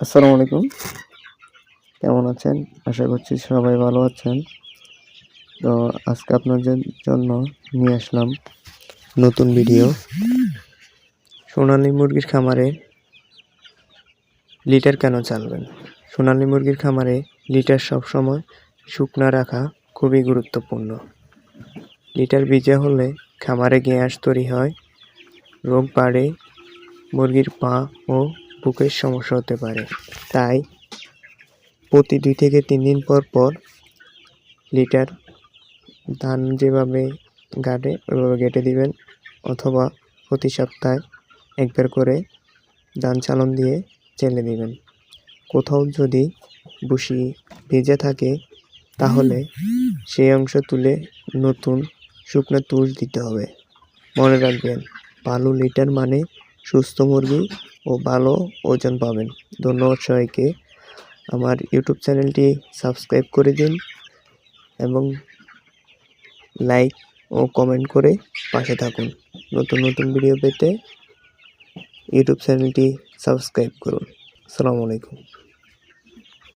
আসসালামু আলাইকুম। কেমন আছেন? আশা করছি সবাই ভালো আছেন। তো আজকে আপনাদের জন্য নিয়ে আসলাম নতুন ভিডিও। সোনালী মুরগির খামারে লিটার কেন চালবেন? সোনালী মুরগির খামারে লিটার সবসময় শুকনা রাখা খুবই গুরুত্বপূর্ণ। লিটার ভিজা হলে খামারে গ্যাস তৈরি হয়, রোগ বাড়ে, মুরগির পা ও বুকের সমস্যা হতে পারে। তাই প্রতি 2 থেকে 3 দিন পর পর লিটার ধান যেভাবে গাড়ে ওইভাবে গেঁটে দিবেন, অথবা প্রতি সপ্তাহে একবার করে ধান চালন দিয়ে চেলে দিবেন। কোথাও যদি ভুসি ভেজা থাকে তাহলে সেই অংশ তুলে নতুন শুকনো তুষ দিতে হবে। মনে রাখবেন, ভালো লিটার মানে সুস্থ মুরগি ও ভালো ওজন পাবেন। ধন্যবাদ সবাইকে। আমার ইউটিউব চ্যানেলটি সাবস্ক্রাইব করে দিন এবং লাইক ও কমেন্ট করে পাশে থাকুন। নতুন নতুন ভিডিও পেতে ইউটিউব চ্যানেলটি সাবস্ক্রাইব করুন। আসসালামু আলাইকুম।